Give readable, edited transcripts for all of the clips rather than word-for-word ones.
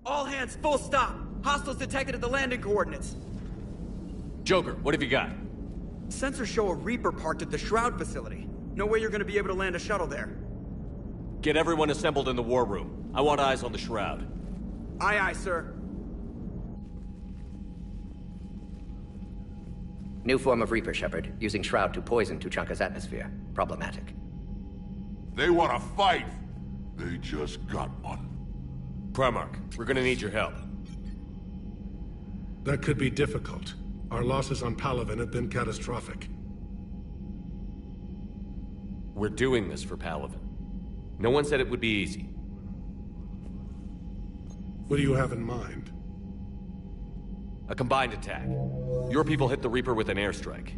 All hands, full stop! Hostiles detected at the landing coordinates. Joker, what have you got? Sensors show a Reaper parked at the Shroud facility. No way you're gonna be able to land a shuttle there. Get everyone assembled in the war room. I want eyes on the Shroud. Aye, aye, sir. New form of Reaper, Shepard, using Shroud to poison Tuchanka's atmosphere. Problematic. They want to fight! They just got one. Primarch, we're gonna need your help. That could be difficult. Our losses on Palaven have been catastrophic. We're doing this for Palaven. No one said it would be easy. What do you have in mind? A combined attack. Your people hit the Reaper with an airstrike.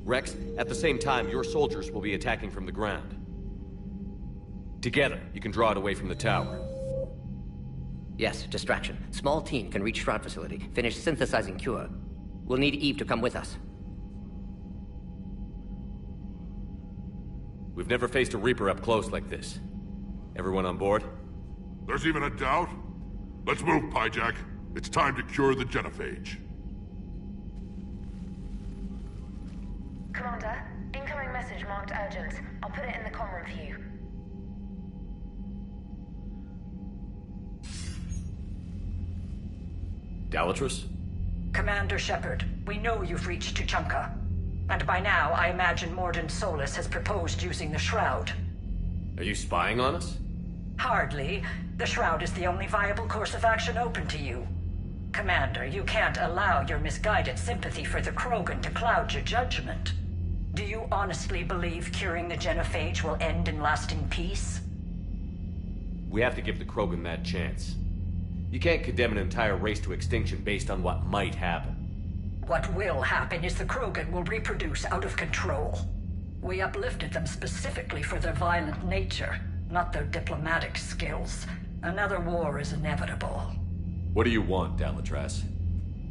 Rex, at the same time, your soldiers will be attacking from the ground. Together, you can draw it away from the tower. Yes, distraction. Small team can reach Shroud facility, finish synthesizing cure. We'll need Eve to come with us. We've never faced a Reaper up close like this. Everyone on board? There's even a doubt? Let's move, Pyjack. It's time to cure the Genophage. Commander, incoming message marked urgent. I'll put it in the comm room for you. Dalatrus? Commander Shepard, we know you've reached Tuchanka. And by now, I imagine Mordin Solus has proposed using the Shroud. Are you spying on us? Hardly. The Shroud is the only viable course of action open to you. Commander, you can't allow your misguided sympathy for the Krogan to cloud your judgment. Do you honestly believe curing the Genophage will end in lasting peace? We have to give the Krogan that chance. You can't condemn an entire race to extinction based on what might happen. What will happen is the Krogan will reproduce out of control. We uplifted them specifically for their violent nature, not their diplomatic skills. Another war is inevitable. What do you want, Dalatrus?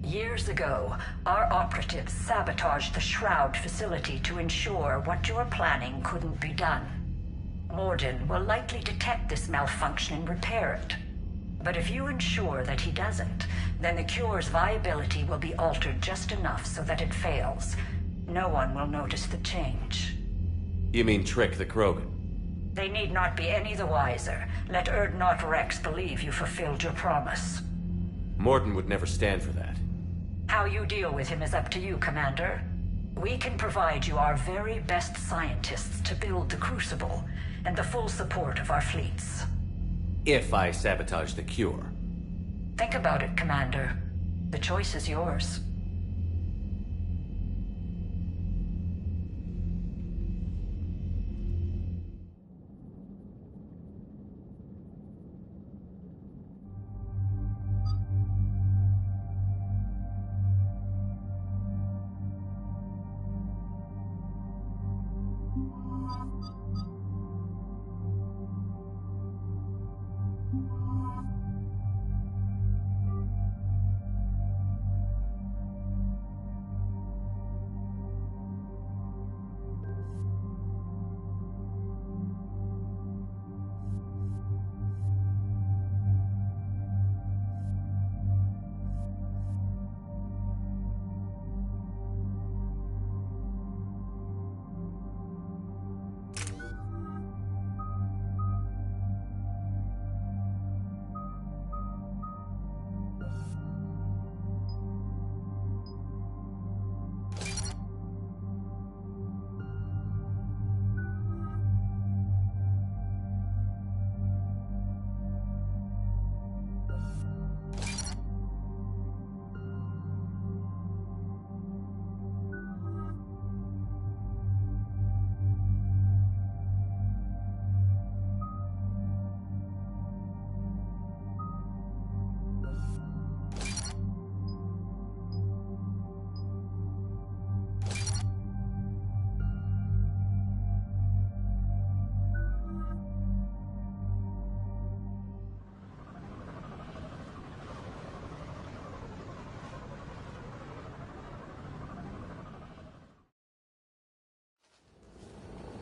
Years ago, our operatives sabotaged the Shroud facility to ensure what you were planning couldn't be done. Mordin will likely detect this malfunction and repair it. But if you ensure that he doesn't, then the cure's viability will be altered just enough so that it fails. No one will notice the change. You mean trick the Krogan? They need not be any the wiser. Let Urdnot Rex believe you fulfilled your promise. Mordin would never stand for that. How you deal with him is up to you, Commander. We can provide you our very best scientists to build the Crucible, and the full support of our fleets. If I sabotage the cure. Think about it, Commander. The choice is yours.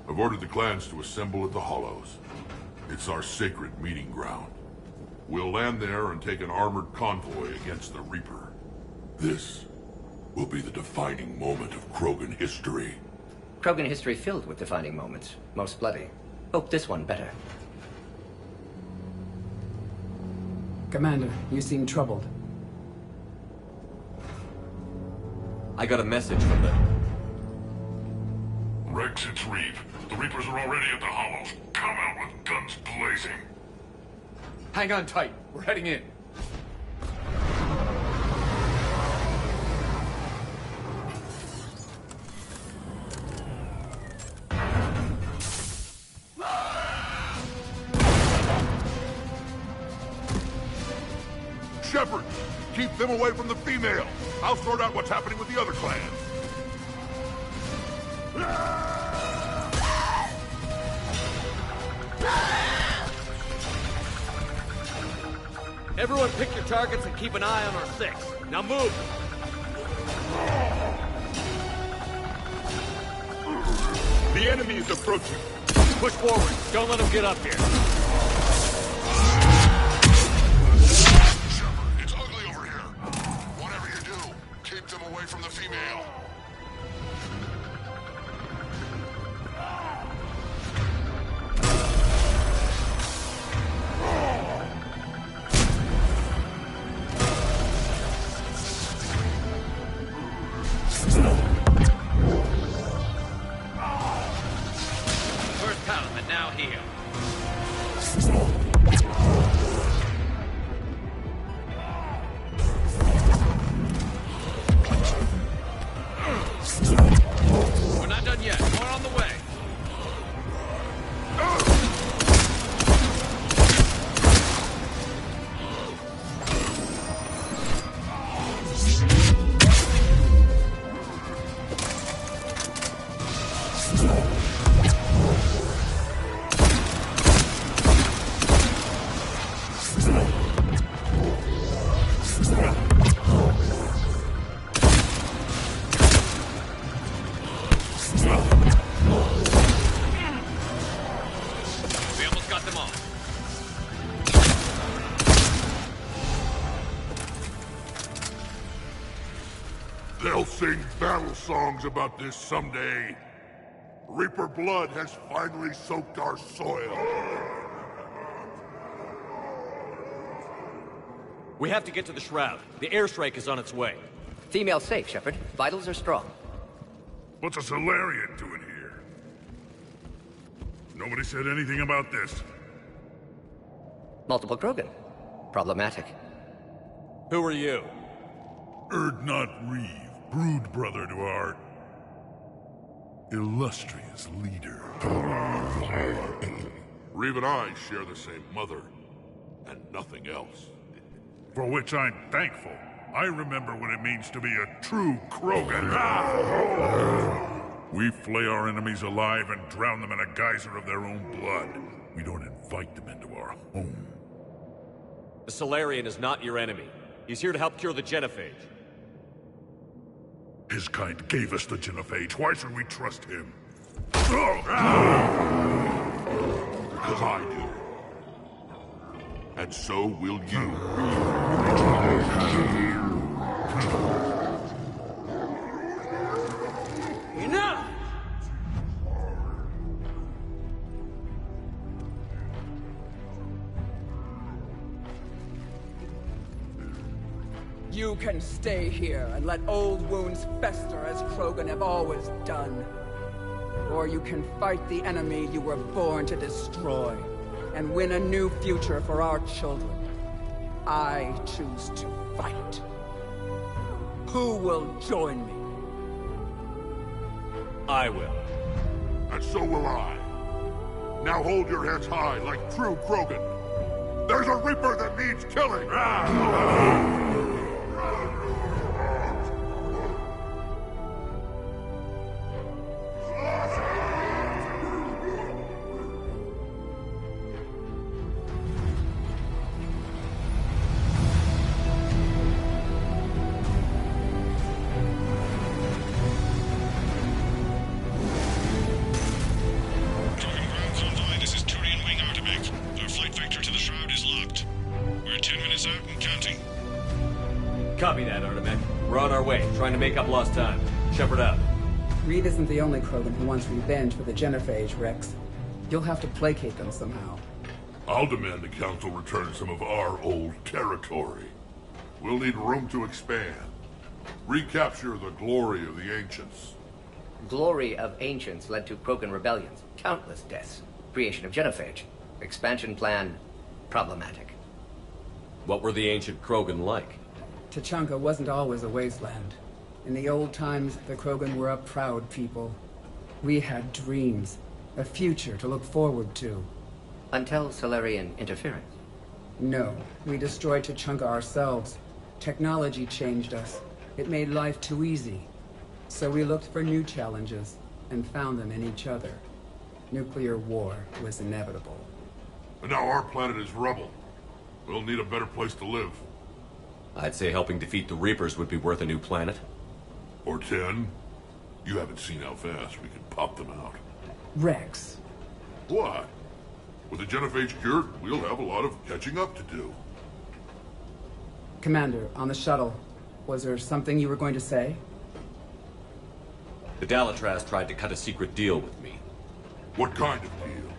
I've ordered the clans to assemble at the Hollows. It's our sacred meeting ground. We'll land there and take an armored convoy against the Reaper. This will be the defining moment of Krogan history. Krogan history filled with defining moments. Most bloody. Hope this one better. Commander, you seem troubled. I got a message from them. Rex, it's Reeve. The Reapers are already at the Hollows. Come out with guns blazing. Hang on tight. We're heading in. Shepard, keep them away from the female. I'll sort out what's happening with the other clans. Everyone pick your targets and keep an eye on our 6. Now move! The enemy is approaching. Push forward. Don't let them get up here. Shepard, it's ugly over here. Whatever you do, keep them away from the female. First column, and now here. We're not done yet. More on the way. We almost got them all. They'll sing battle songs about this someday. Reaper blood has finally soaked our soil. We have to get to the Shroud. The airstrike is on its way. Female safe, Shepard. Vitals are strong. What's a Solarian doing here? Nobody said anything about this. Multiple Krogan. Problematic. Who are you? Erdnot Reeve, brood brother to our illustrious leader. Reeve and I share the same mother, and nothing else. For which I'm thankful. I remember what it means to be a true Krogan. We flay our enemies alive and drown them in a geyser of their own blood. We don't invite them into our home. The Solarian is not your enemy. He's here to help cure the Genophage. His kind gave us the Genophage. Why should we trust him? Because I do. And so will you. Enough! You can stay here and let old wounds fester as Krogan have always done. Or you can fight the enemy you were born to destroy, and win a new future for our children. I choose to fight. Who will join me? I will. And so will I. Now hold your heads high like true Krogan. There's a Reaper that needs killing! Captain Genty. Copy that, Artemek. We're on our way, trying to make up lost time. Shepard out. Reed isn't the only Krogan who wants revenge for the Genophage, Rex. You'll have to placate them somehow. I'll demand the Council return some of our old territory. We'll need room to expand. Recapture the glory of the Ancients. Glory of Ancients led to Krogan rebellions, countless deaths, creation of Genophage. Expansion plan, problematic. What were the ancient Krogan like? Tuchanka wasn't always a wasteland. In the old times, the Krogan were a proud people. We had dreams, a future to look forward to. Until Solarian interference. No, we destroyed Tuchanka ourselves. Technology changed us. It made life too easy. So we looked for new challenges, and found them in each other. Nuclear war was inevitable. And now our planet is rubble. We'll need a better place to live. I'd say helping defeat the Reapers would be worth a new planet. Or 10. You haven't seen how fast we can pop them out. Rex. What? With the Genophage cured, we'll have a lot of catching up to do. Commander, on the shuttle, was there something you were going to say? The Dalatraz tried to cut a secret deal with me. What kind of deal?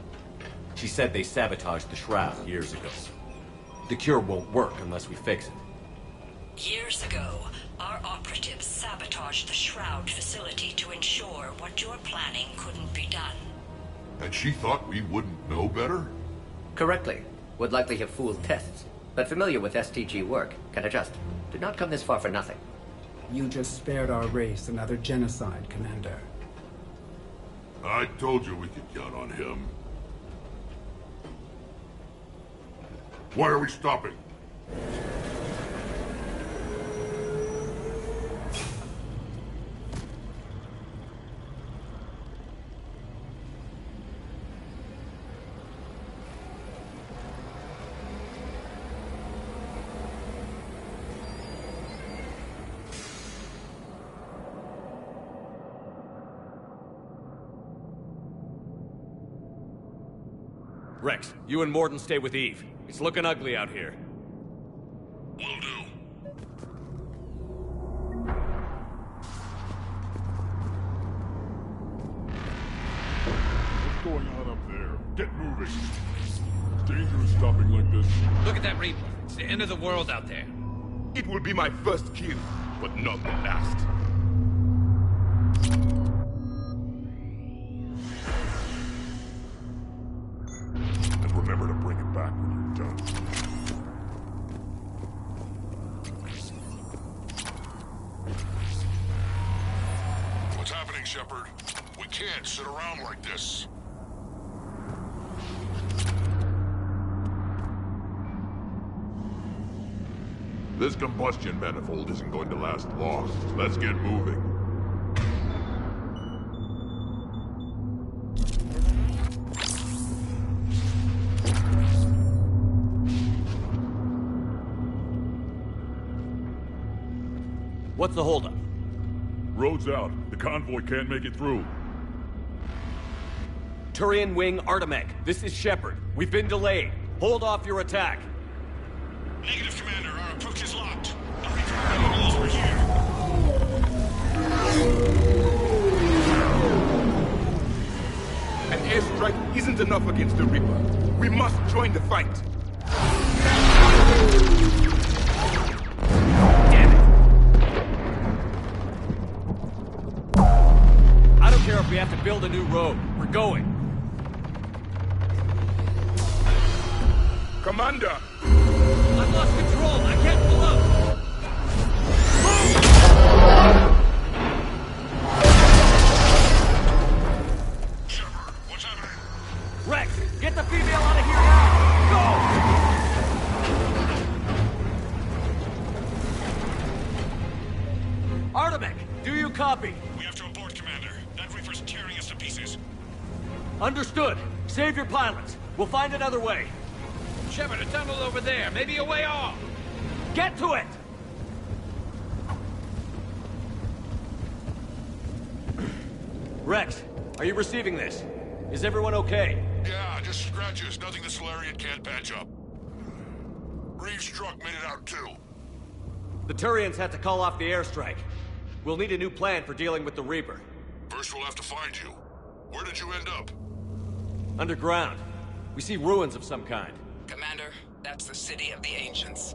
She said they sabotaged the Shroud years ago. The cure won't work unless we fix it. Years ago, our operatives sabotaged the Shroud facility to ensure what you're planning couldn't be done. And she thought we wouldn't know better? Correctly. Would likely have fooled tests. But familiar with STG work, can adjust. Did not come this far for nothing. You just spared our race another genocide, Commander. I told you we could count on him. Why are we stopping? Rex, you and Morden stay with Eve. It's looking ugly out here. Will do. What's going on up there? Get moving. Dangerous stopping like this. Look at that Reaper. It's the end of the world out there. It will be my first kill, but not the last. And remember to bring it back when you're done. What's happening, Shepard? We can't sit around like this. This combustion manifold isn't going to last long. Let's get moving. What's the holdup? Road's out. The convoy can't make it through. Turian Wing Artemek, this is Shepard. We've been delayed. Hold off your attack. Negative, Commander. Our approach is locked. The Reaper is over here. An airstrike isn't enough against the Reaper. We must join the fight. Damn it! I don't care if we have to build a new road. We're going. Commander! I've lost control. I can't pull up. Shepard, what's happening? Rex, get the female out of here now! Go! Artemek, do you copy? We have to abort, Commander. That Reaper's tearing us to pieces. Understood. Save your pilots. We'll find another way. Shepard, a tunnel over there. Maybe a way off. Get to it! Rex, are you receiving this? Is everyone okay? Yeah, just scratches. Nothing the Solarian can't patch up. Reeves' truck made it out too. The Turians had to call off the airstrike. We'll need a new plan for dealing with the Reaper. First we'll have to find you. Where did you end up? Underground. We see ruins of some kind. Commander, that's the City of the Ancients.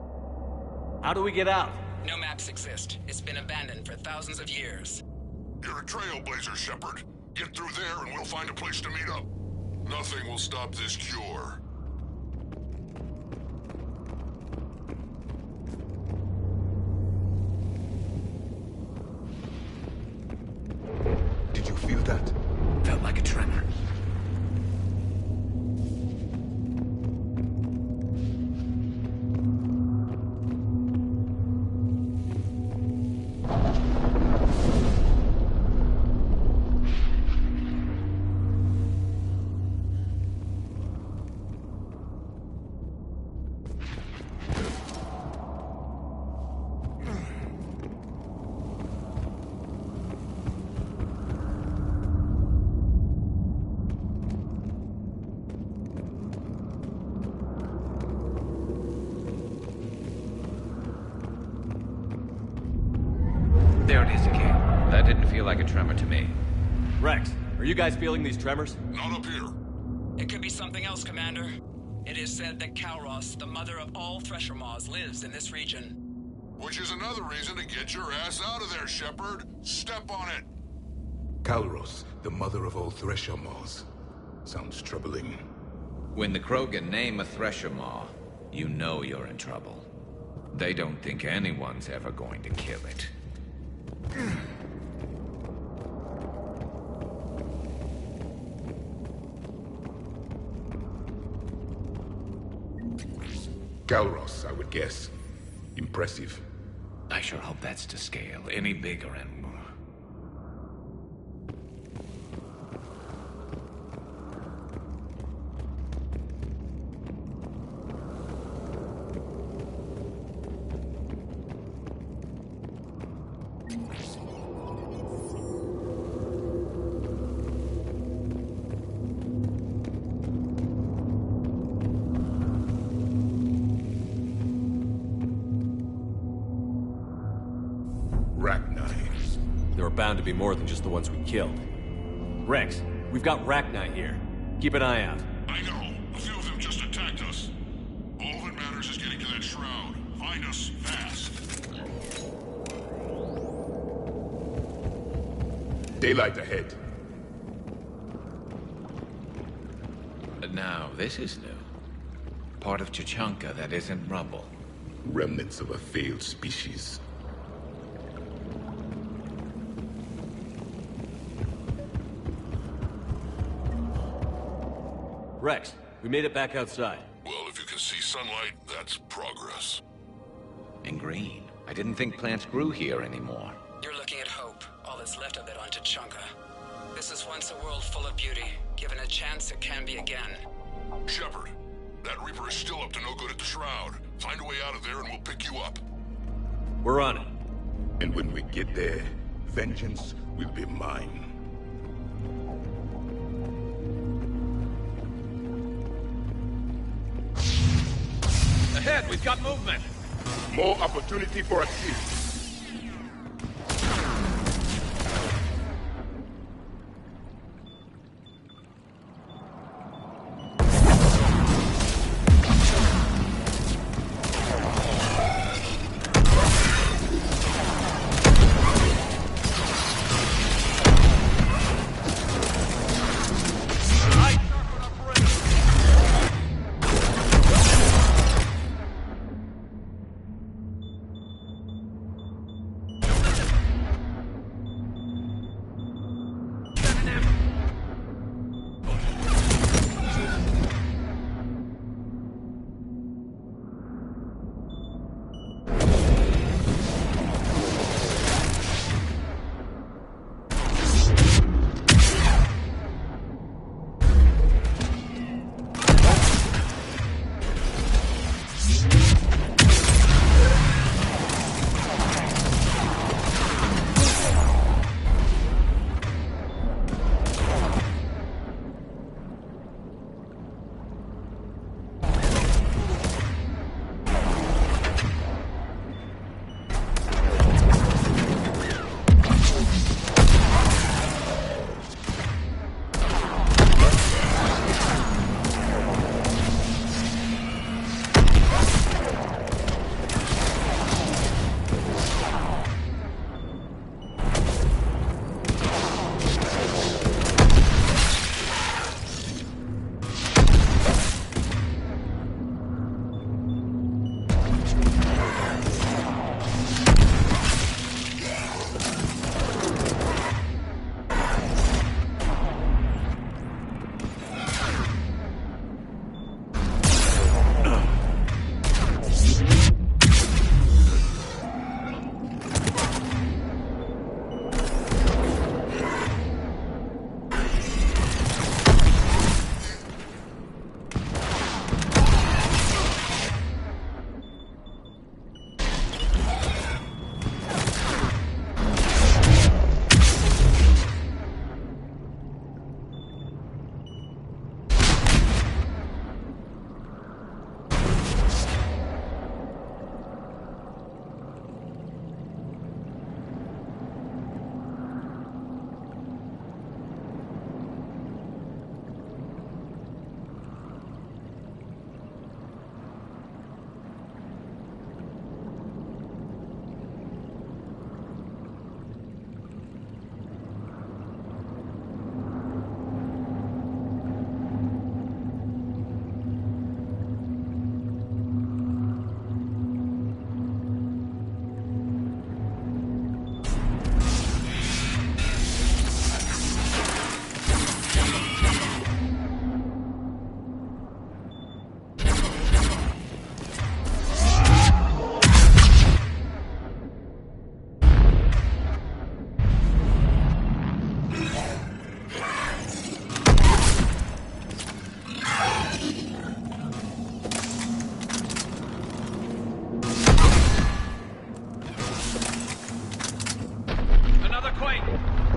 How do we get out? No maps exist. It's been abandoned for thousands of years. You're a trailblazer, Shepard. Get through there and we'll find a place to meet up. Nothing will stop this cure. Did you feel that? Felt like a tremor. There it is again. That didn't feel like a tremor to me. Rex, are you guys feeling these tremors? Not up here. It could be something else, Commander. It is said that Kalros, the mother of all Thresher Maws, lives in this region. Which is another reason to get your ass out of there, Shepard. Step on it. Kalros, the mother of all Thresher Maws. Sounds troubling. When the Krogan name a Thresher Maw, you know you're in trouble. They don't think anyone's ever going to kill it. Kalros, I would guess. Impressive. I sure hope that's to scale. Any bigger and... There are bound to be more than just the ones we killed. Rex, we've got Rachni here. Keep an eye out. I know. A few of them just attacked us. All that matters is getting to that shroud. Find us fast. Daylight ahead. Now, this is new. Part of Chichanka that isn't rubble. Remnants of a failed species. Rex, we made it back outside. Well, if you can see sunlight, that's progress. And green. I didn't think plants grew here anymore. You're looking at hope, all that's left of it on Chichanka. This is once a world full of beauty. Given a chance, it can be again. Shepard, that Reaper is still up to no good at the Shroud. Find a way out of there and we'll pick you up. We're on it. And when we get there, vengeance will be mine. Ahead, we've got movement! More opportunity for a kill.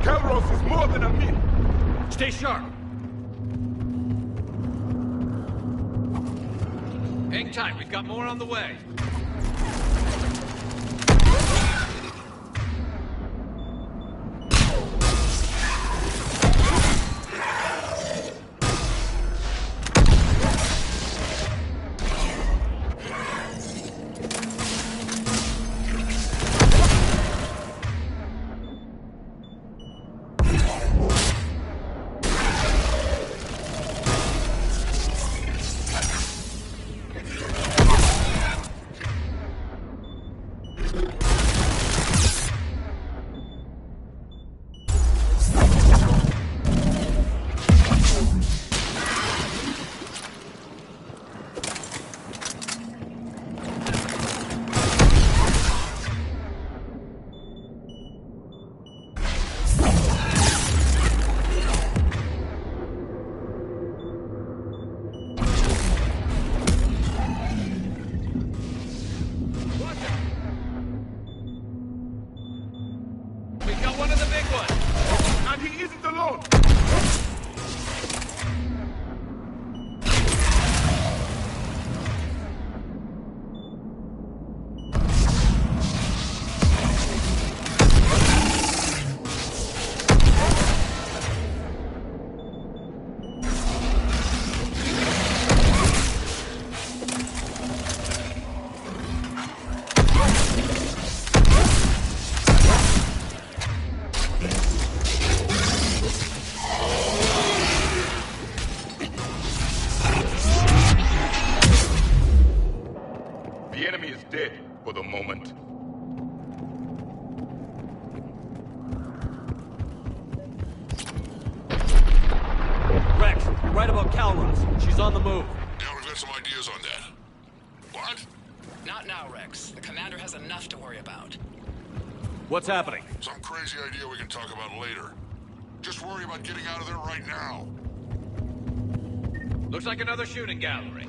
Calros is more than a myth! Stay sharp! Hang tight, we've got more on the way. For the moment. Rex, you're right about Calros. She's on the move. Yeah, we've got some ideas on that. What? Not now, Rex. The commander has enough to worry about. What's happening? Some crazy idea we can talk about later. Just worry about getting out of there right now. Looks like another shooting gallery.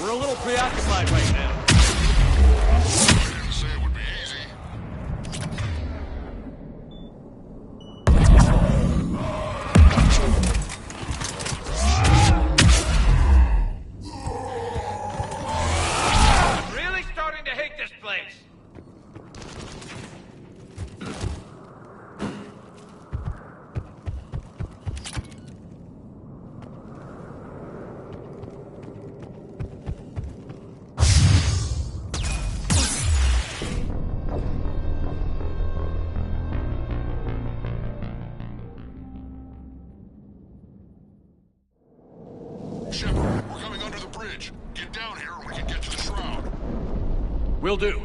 We're a little preoccupied right now. I didn't say it would be easy. I'm really starting to hate this place. Shepard, we're coming under the bridge. Get down here and we can get to the shroud. Will do.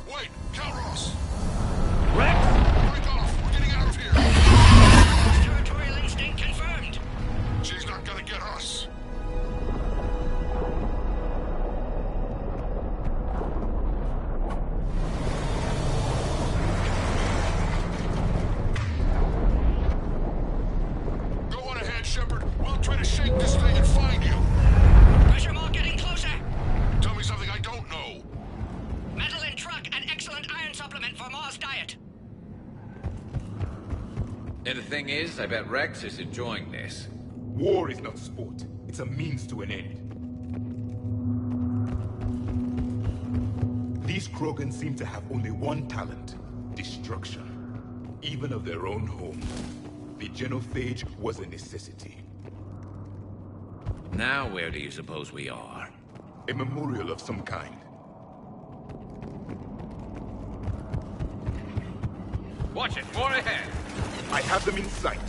Wait, Calros! Rex! Break off! We're getting out of here! Territorial instinct confirmed. She's not gonna get us. Go on ahead, Shepard. We'll try to shake this thing and find you. Pressure mark getting closer. Tell me something I don't know. Metal in truck and excellent iron supplement for Mars diet. And the thing is, I bet Rex is enjoying this. War is not sport. It's a means to an end. These Krogan seem to have only one talent: destruction. Even of their own home. The Genophage was a necessity. Now where do you suppose we are? A memorial of some kind. Watch it, more ahead! I have them in sight.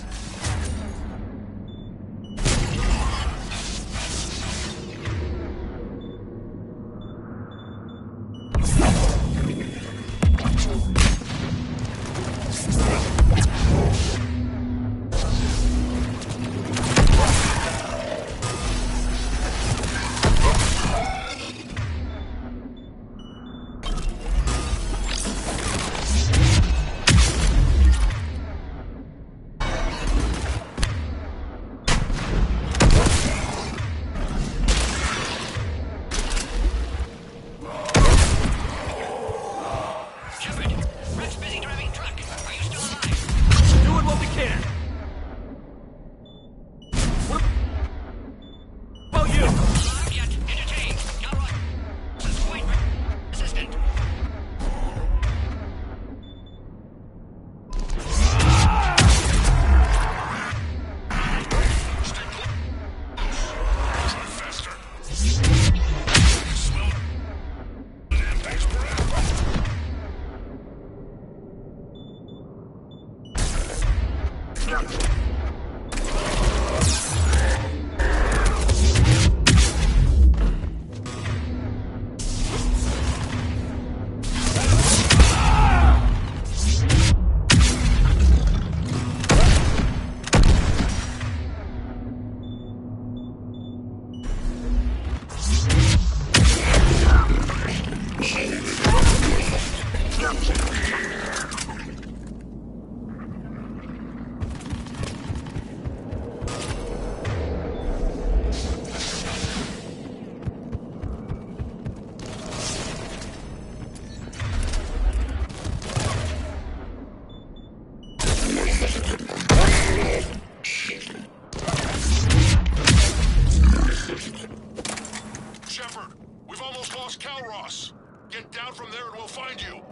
Get down from there and we'll find you!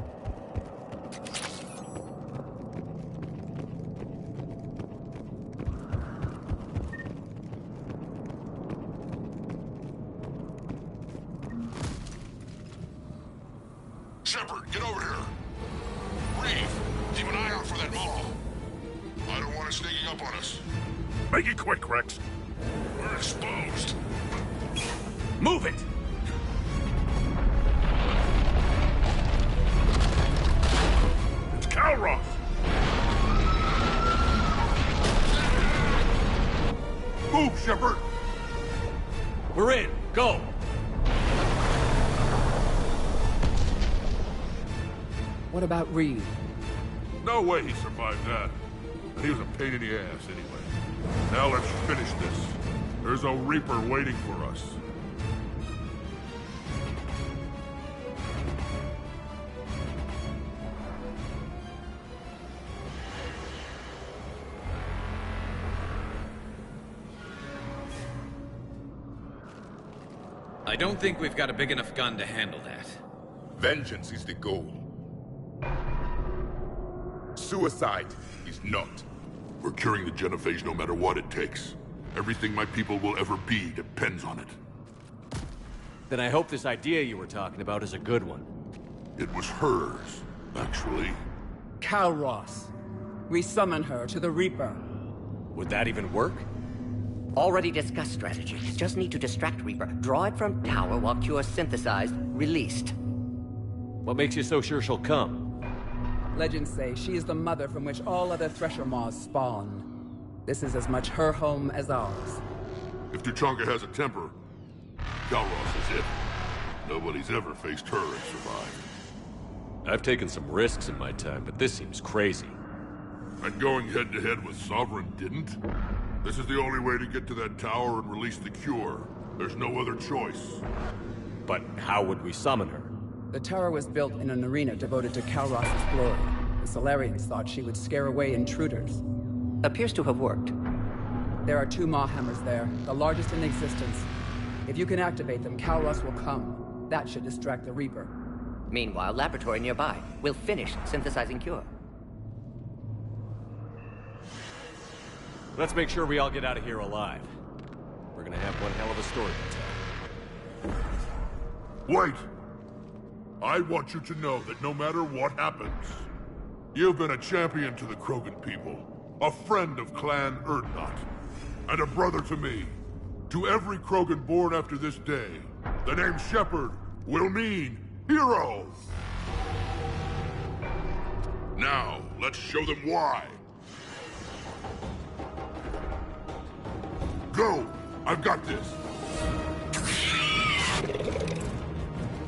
Shepard, get over here! Reeve, keep an eye out for that Maw. I don't want it sneaking up on us. Make it quick, Rex. We're exposed. Move it! It's Calroth! Move, Shepard! We're in. Go! What about Reeve? No way he survived that. And he was a pain in the ass anyway. Now let's finish this. There's a Reaper waiting for us. I don't think we've got a big enough gun to handle that. Vengeance is the goal. Suicide is not. We're curing the Genophage no matter what it takes. Everything my people will ever be depends on it. Then I hope this idea you were talking about is a good one. It was hers, actually. Calross. We summon her to the Reaper. Would that even work? Already discussed strategy. Just need to distract Reaper. Draw it from tower while Cure synthesized, released. What makes you so sure she'll come? Legends say she is the mother from which all other Thresher Maws spawn. This is as much her home as ours. If Tuchanka has a temper, Calross is it. Nobody's ever faced her and survived. I've taken some risks in my time, but this seems crazy. And going head-to-head with Sovereign didn't? This is the only way to get to that tower and release the cure. There's no other choice. But how would we summon her? The tower was built in an arena devoted to Calross's glory. The Solarians thought she would scare away intruders. Appears to have worked. There are 2 Maw hammers there, the largest in existence. If you can activate them, Calross will come. That should distract the Reaper. Meanwhile, laboratory nearby. We'll finish synthesizing Cure. Let's make sure we all get out of here alive. We're gonna have one hell of a story to tell. Wait! I want you to know that no matter what happens, you've been a champion to the Krogan people, a friend of Clan Erdnot, and a brother to me. To every Krogan born after this day, the name Shepard will mean hero! Now, let's show them why. Go! I've got this!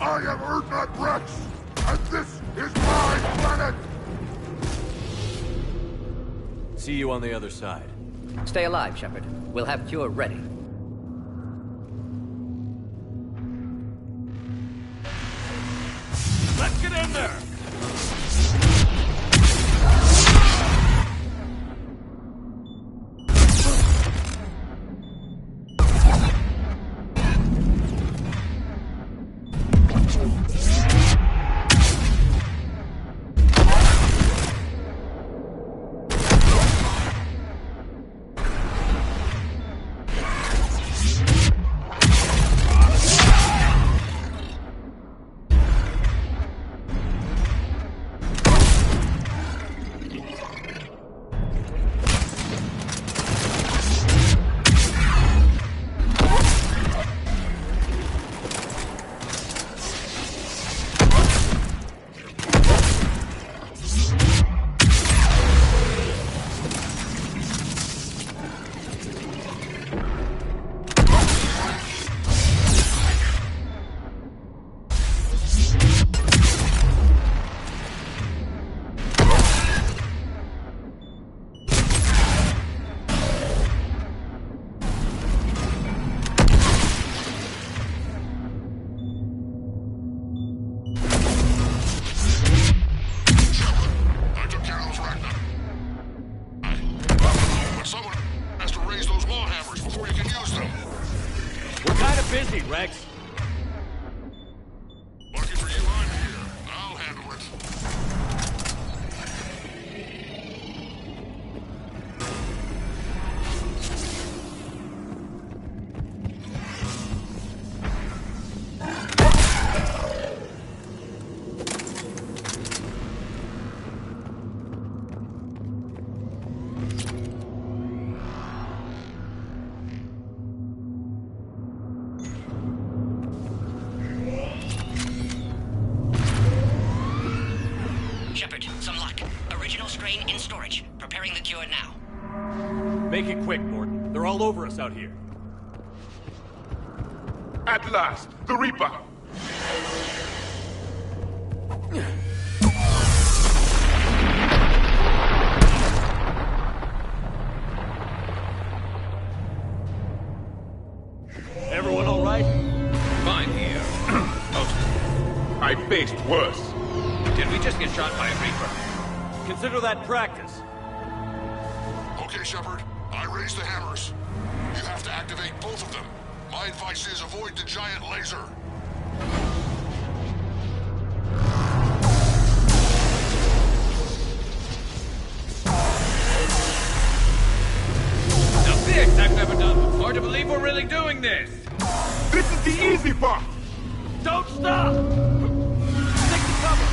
I am Erdnot Rex, and this is my planet! See you on the other side. Stay alive, Shepard. We'll have Cure ready. Let's get in there! Busy, Rex. Lucky for you, I'm here. I'll handle it. Make it quick, Morton. They're all over us out here. At last, the Reaper! Everyone all right? Fine here. I faced worse. Did we just get shot by a Reaper? Consider that practice. Okay, Shepard. I raised the hammers. You have to activate both of them. My advice is avoid the giant laser. Now this I've never done before. To believe we're really doing this. This is the easy part. Don't stop! Take the cover!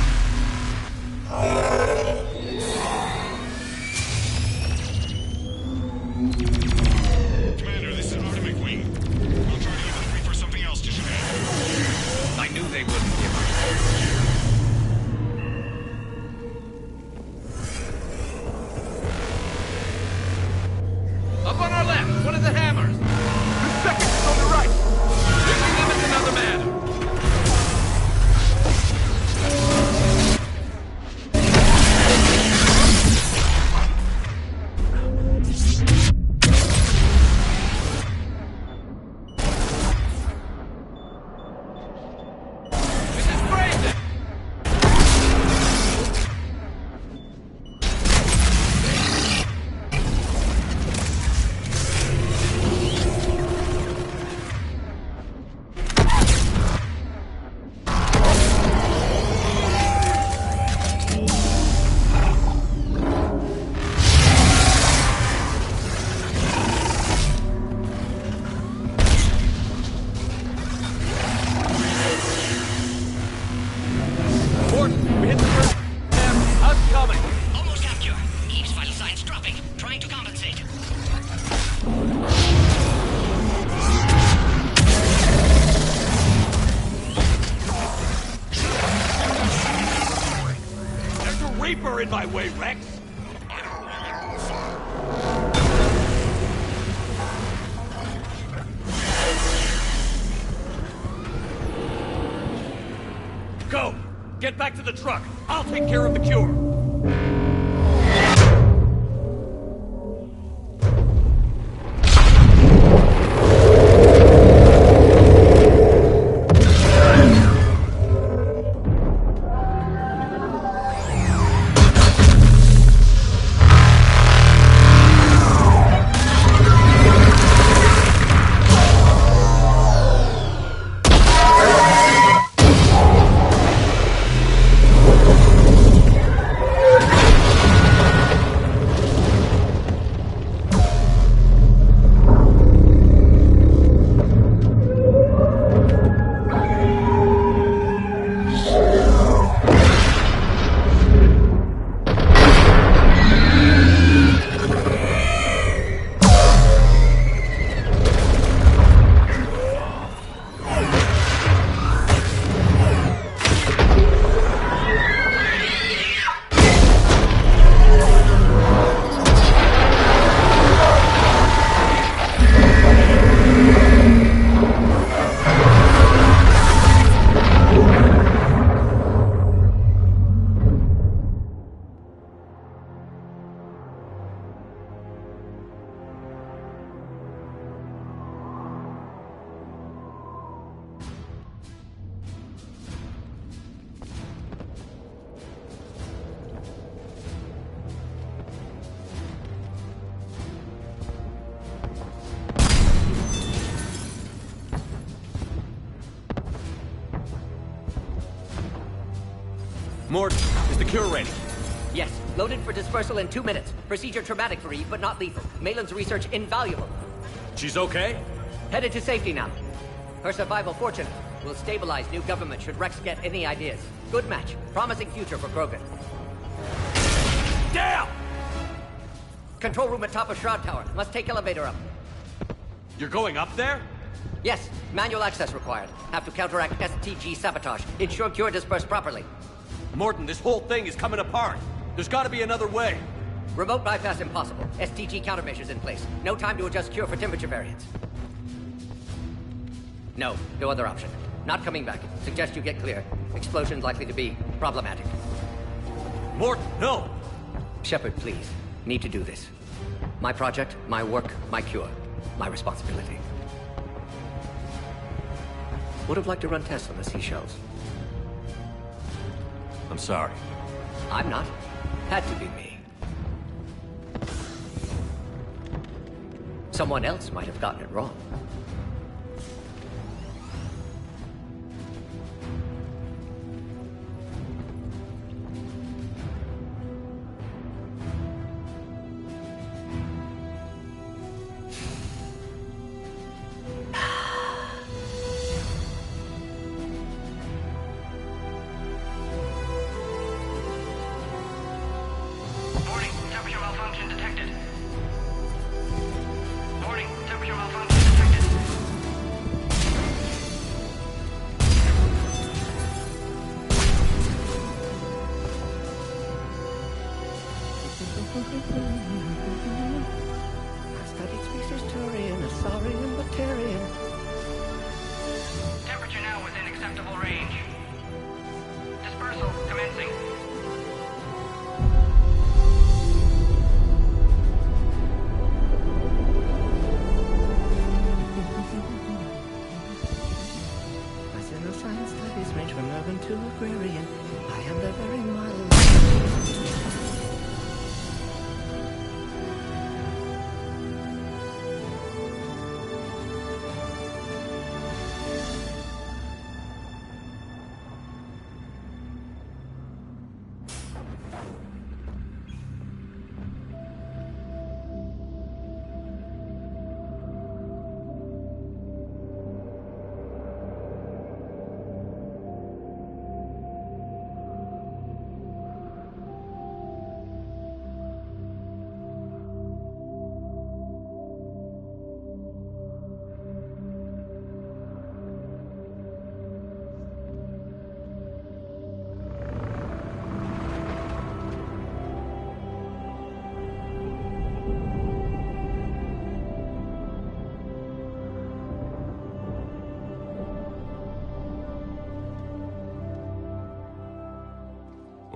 Commander, this is Artemis Wing. We'll try to give the Reaper something else to shoot at. I knew they wouldn't give up. Up on our left, one of the hammers. The second is on the right. Bringing them is another man. dare in my way, Rex! Go! Get back to the truck! I'll take care of the cure! Mort, is the cure ready? Yes, loaded for dispersal in 2 minutes. Procedure traumatic for Eve, but not lethal. Malin's research invaluable. She's okay? Headed to safety now. Her survival fortunate. Will stabilize new government should Rex get any ideas. Good match. Promising future for Krogan. Damn! Control room at top of Shroud Tower. Must take elevator up. You're going up there? Yes, manual access required. Have to counteract STG sabotage. Ensure cure dispersed properly. Morton, this whole thing is coming apart. There's gotta be another way. Remote bypass impossible. STG countermeasures in place. No time to adjust cure for temperature variance. No other option. Not coming back. Suggest you get clear. Explosion likely to be problematic. Morton, no! Shepard, please. Need to do this. My project, my work, my cure. My responsibility. Would have liked to run tests on the seashells. I'm sorry. I'm not. Had to be me. Someone else might have gotten it wrong.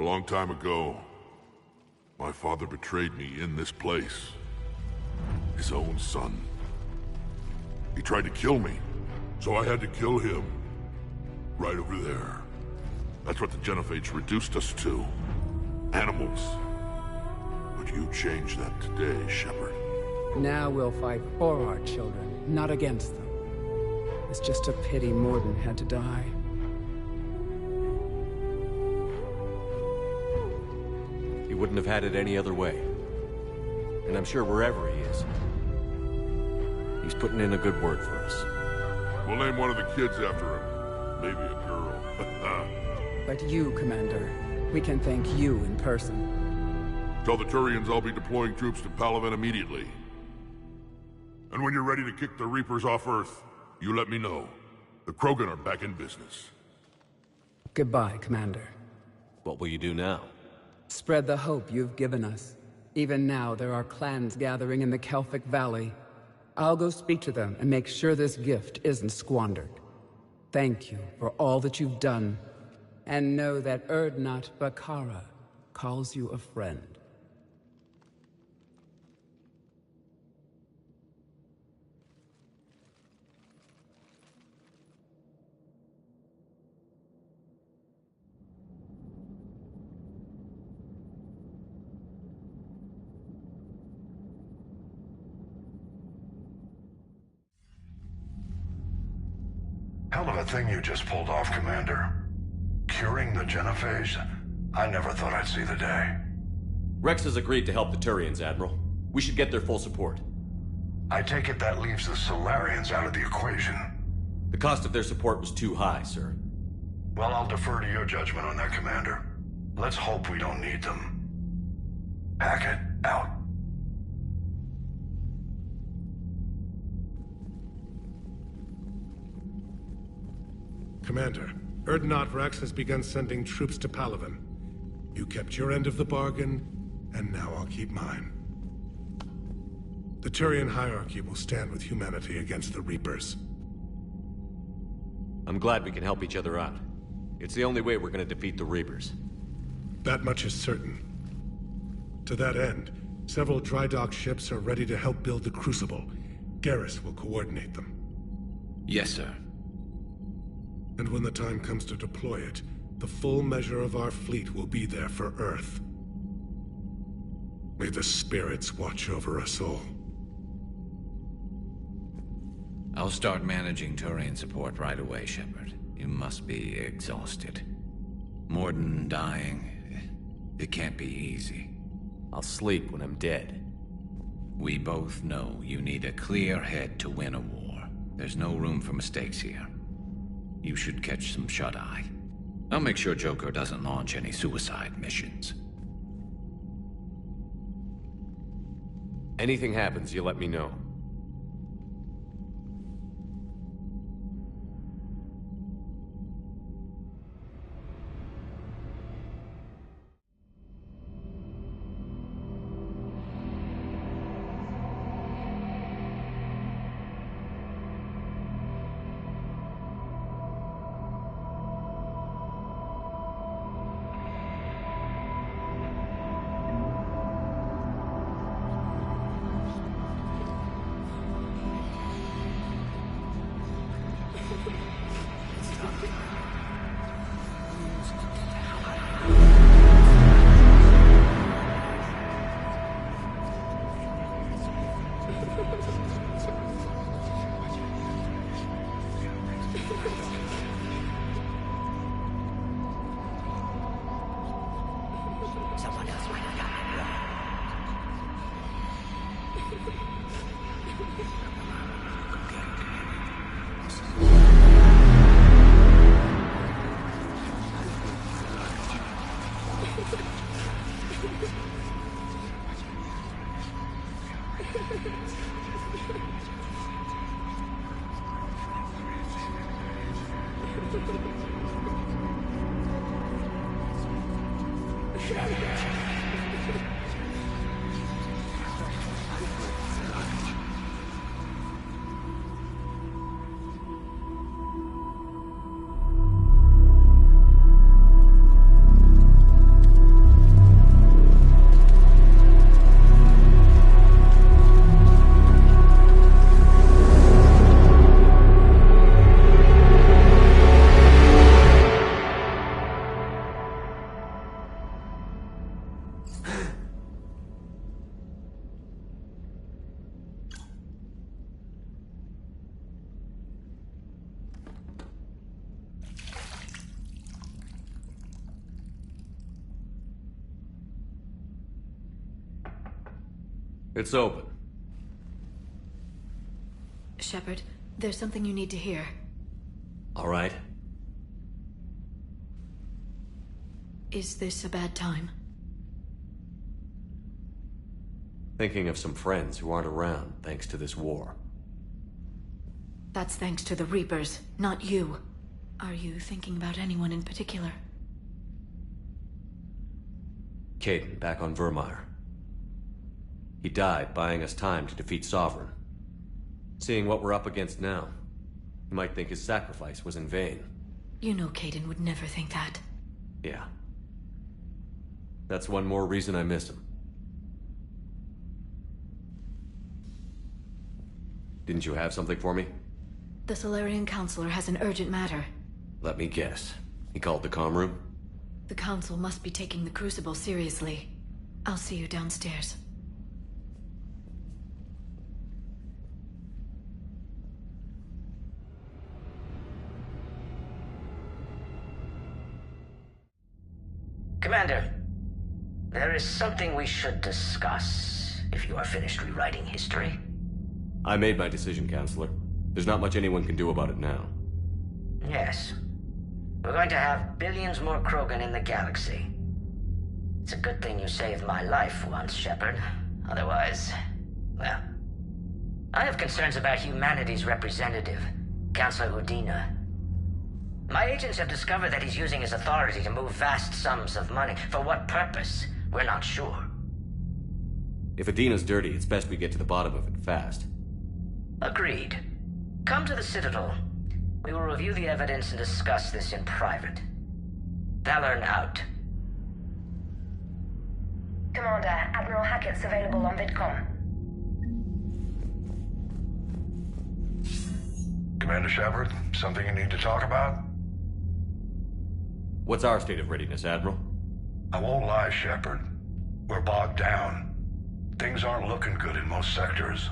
A long time ago, my father betrayed me in this place. His own son. He tried to kill me, so I had to kill him. Right over there. That's what the Genophage reduced us to. Animals. But you changed that today, Shepard. Now we'll fight for our children, not against them. It's just a pity Morden had to die. He wouldn't have had it any other way. And I'm sure wherever he is, he's putting in a good word for us. We'll name one of the kids after him. Maybe a girl. But you, Commander, we can thank you in person. Tell the Turians I'll be deploying troops to Palaven immediately. And when you're ready to kick the Reapers off Earth, you let me know. The Krogan are back in business. Goodbye, Commander. What will you do now? Spread the hope you've given us. Even now, there are clans gathering in the Kelphic Valley. I'll go speak to them and make sure this gift isn't squandered. Thank you for all that you've done. And know that Urdnot Bakara calls you a friend. Hell of a thing you just pulled off, Commander. Curing the Genophage? I never thought I'd see the day. Rex has agreed to help the Turians, Admiral. We should get their full support. I take it that leaves the Solarians out of the equation. The cost of their support was too high, sir. Well, I'll defer to your judgment on that, Commander. Let's hope we don't need them. Hackett, out. Commander, Urdnot Rex has begun sending troops to Palaven. You kept your end of the bargain, and now I'll keep mine. The Turian hierarchy will stand with humanity against the Reapers. I'm glad we can help each other out. It's the only way we're gonna defeat the Reapers. That much is certain. To that end, several dry dock ships are ready to help build the Crucible. Garrus will coordinate them. Yes, sir. And when the time comes to deploy it, the full measure of our fleet will be there for Earth. May the spirits watch over us all. I'll start managing Turian support right away, Shepard. You must be exhausted. Morden dying, it can't be easy. I'll sleep when I'm dead. We both know you need a clear head to win a war. There's no room for mistakes here. You should catch some shut-eye. I'll make sure Joker doesn't launch any suicide missions. Anything happens, you let me know. It's open. Shepard, there's something you need to hear. All right. Is this a bad time? Thinking of some friends who aren't around thanks to this war. That's thanks to the Reapers, not you. Are you thinking about anyone in particular? Caden, back on Vermeer. He died buying us time to defeat Sovereign. Seeing what we're up against now, you might think his sacrifice was in vain. You know Caden would never think that. Yeah. That's one more reason I miss him. Didn't you have something for me? The Solarian Counselor has an urgent matter. Let me guess. He called the comm room? The Council must be taking the Crucible seriously. I'll see you downstairs. Commander, there is something we should discuss, if you are finished rewriting history. I made my decision, Counselor. There's not much anyone can do about it now. Yes. We're going to have billions more Krogan in the galaxy. It's a good thing you saved my life once, Shepard. Otherwise, well... I have concerns about humanity's representative, Councilor Udina. My agents have discovered that he's using his authority to move vast sums of money. For what purpose? We're not sure. If Adina's dirty, it's best we get to the bottom of it fast. Agreed. Come to the Citadel. We will review the evidence and discuss this in private. Valorn out. Commander, Admiral Hackett's available on VidCom. Commander Shepard, something you need to talk about? What's our state of readiness, Admiral? I won't lie, Shepard. We're bogged down. Things aren't looking good in most sectors.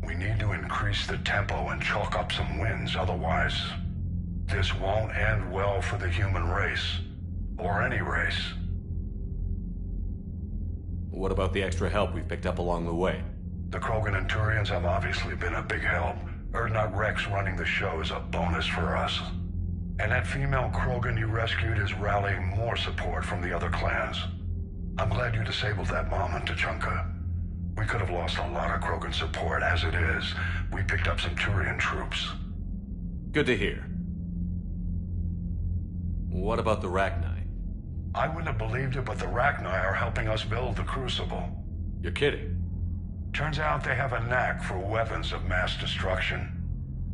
We need to increase the tempo and chalk up some wins, otherwise... this won't end well for the human race. Or any race. What about the extra help we've picked up along the way? The Krogan and Turians have obviously been a big help. Urdnot Rex running the show is a bonus for us. And that female Krogan you rescued is rallying more support from the other clans. I'm glad you disabled that bomb in Tuchanka. We could have lost a lot of Krogan support. As it is, we picked up some Turian troops. Good to hear. What about the Rachni? I wouldn't have believed it, but the Rachni are helping us build the Crucible. You're kidding. Turns out they have a knack for weapons of mass destruction.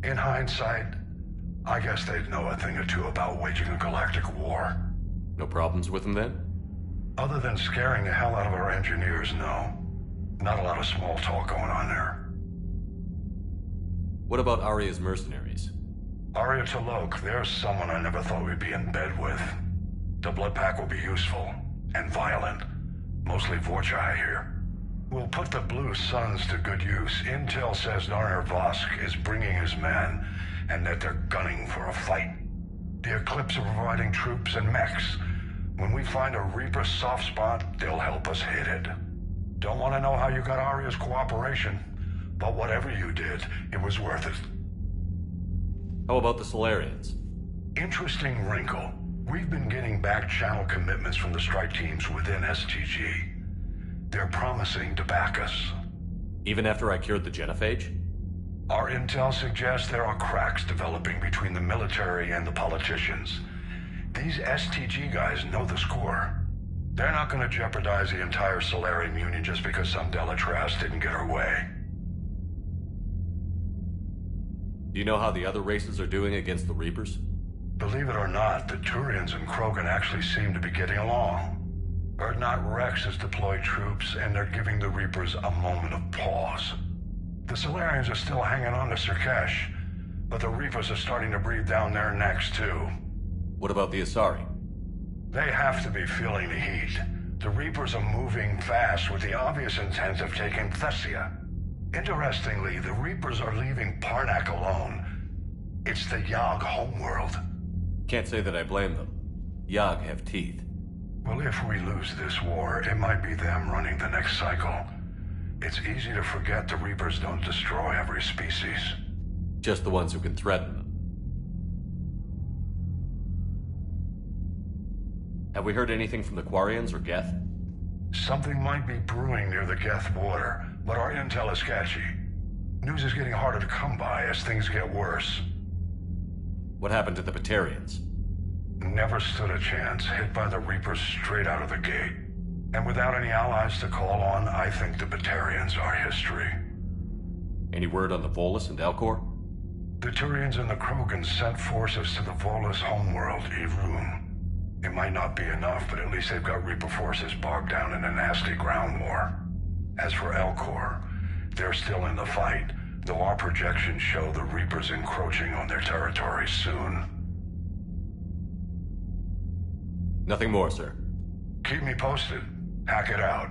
In hindsight, I guess they'd know a thing or two about waging a galactic war. No problems with them then? Other than scaring the hell out of our engineers, no. Not a lot of small talk going on there. What about Aria's mercenaries? Aria T'Loak, there's someone I never thought we'd be in bed with. The blood pack will be useful, and violent. Mostly Vorcha, I hear. We'll put the Blue Suns to good use. Intel says Narner Vosk is bringing his men, and that they're gunning for a fight. The Eclipse are providing troops and mechs. When we find a Reaper soft spot, they'll help us hit it. Don't want to know how you got Aria's cooperation, but whatever you did, it was worth it. How about the Solarians? Interesting wrinkle. We've been getting back channel commitments from the strike teams within STG. They're promising to back us. Even after I cured the Genophage? Our intel suggests there are cracks developing between the military and the politicians. These STG guys know the score. They're not going to jeopardize the entire Solarian Union just because some Delatras didn't get her way. Do you know how the other races are doing against the Reapers? Believe it or not, the Turians and Krogan actually seem to be getting along. Urdnot Rex has deployed troops, and they're giving the Reapers a moment of pause. The Solarians are still hanging on to Surkesh, but the Reapers are starting to breathe down their necks, too. What about the Asari? They have to be feeling the heat. The Reapers are moving fast with the obvious intent of taking Thessia. Interestingly, the Reapers are leaving Parnak alone. It's the Yag homeworld. Can't say that I blame them. Yag have teeth. Well, if we lose this war, it might be them running the next cycle. It's easy to forget the Reapers don't destroy every species. Just the ones who can threaten them. Have we heard anything from the Quarians or Geth? Something might be brewing near the Geth border, but our intel is sketchy. News is getting harder to come by as things get worse. What happened to the Batarians? Never stood a chance, hit by the Reapers straight out of the gate. And without any allies to call on, I think the Batarians are history. Any word on the Volus and Elcor? The Turians and the Krogans sent forces to the Volus homeworld, Irun. It might not be enough, but at least they've got Reaper forces bogged down in a nasty ground war. As for Elcor, they're still in the fight, though our projections show the Reapers encroaching on their territory soon. Nothing more, sir. Keep me posted. Hack it out.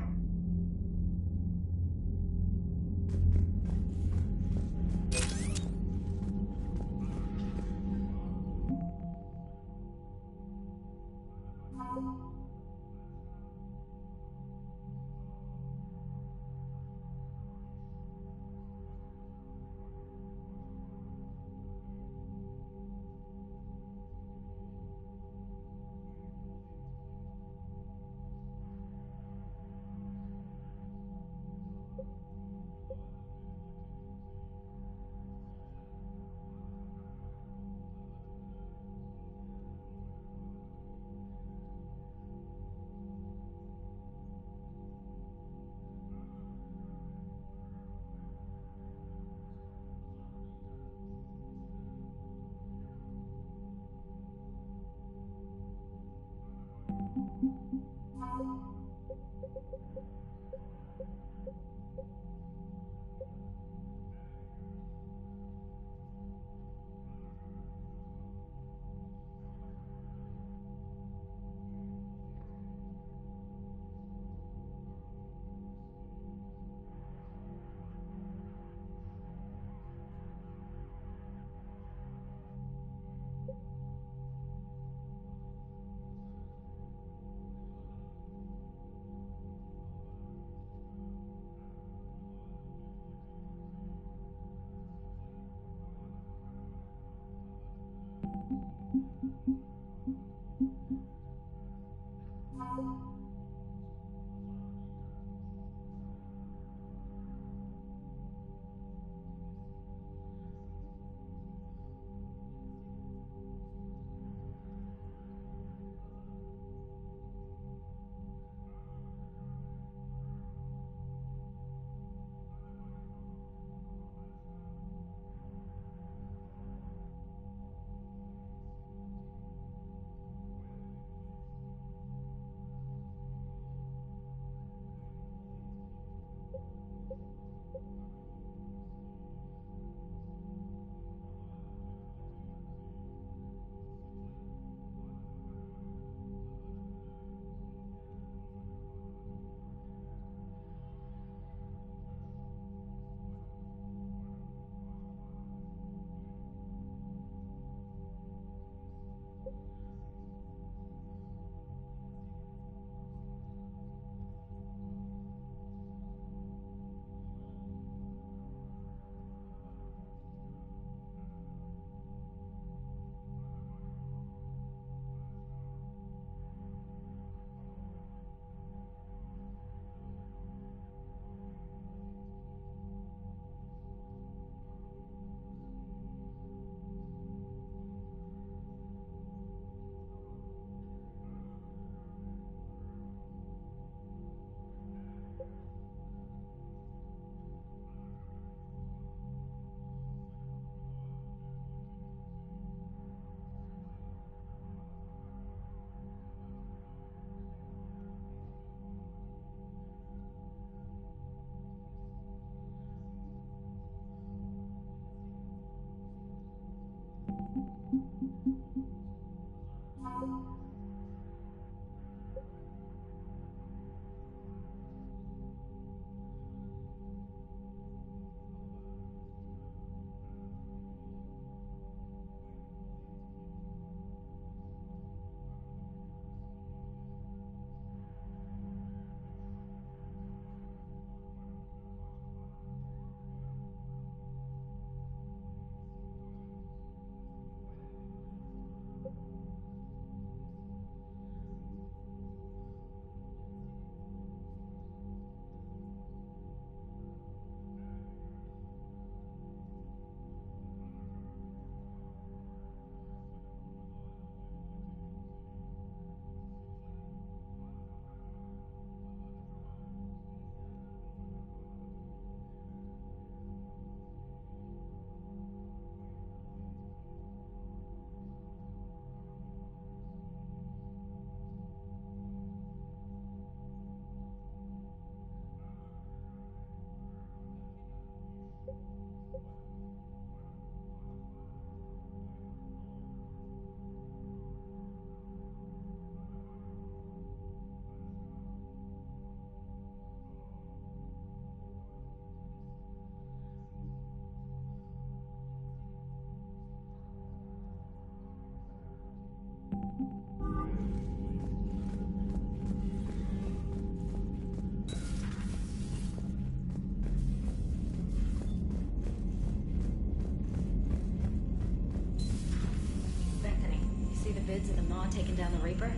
see the vids of the Maw taking down the Reaper?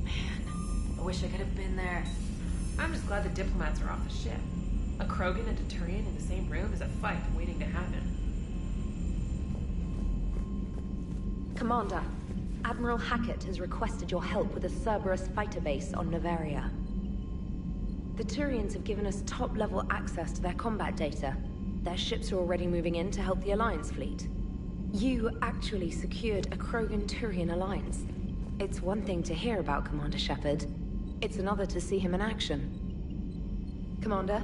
Man, I wish I could have been there. I'm just glad the diplomats are off the ship. A Krogan and a Turian in the same room is a fight waiting to happen. Commander, Admiral Hackett has requested your help with a Cerberus fighter base on Novaria. The Turians have given us top-level access to their combat data. Their ships are already moving in to help the Alliance fleet. You actually secured a Krogan-Turian alliance. It's one thing to hear about Commander Shepard. It's another to see him in action. Commander?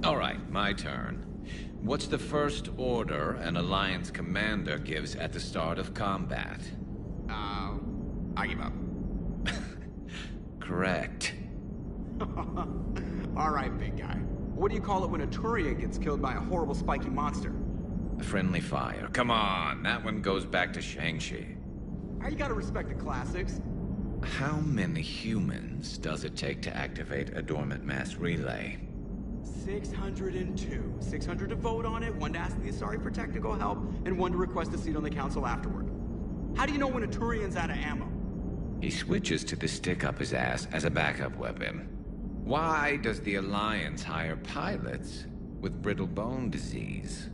All right, my turn. What's the first order an Alliance commander gives at the start of combat? I give up. Correct. All right, big guy. What do you call it when a Turian gets killed by a horrible spiky monster? Friendly fire. Come on, that one goes back to Shang-Chi. You gotta respect the classics. How many humans does it take to activate a dormant mass relay? 602. 600 to vote on it, 1 to ask the Asari for technical help, and 1 to request a seat on the council afterward. How do you know when a Turian's out of ammo? He switches to the stick up his ass as a backup weapon. Why does the Alliance hire pilots with brittle bone disease?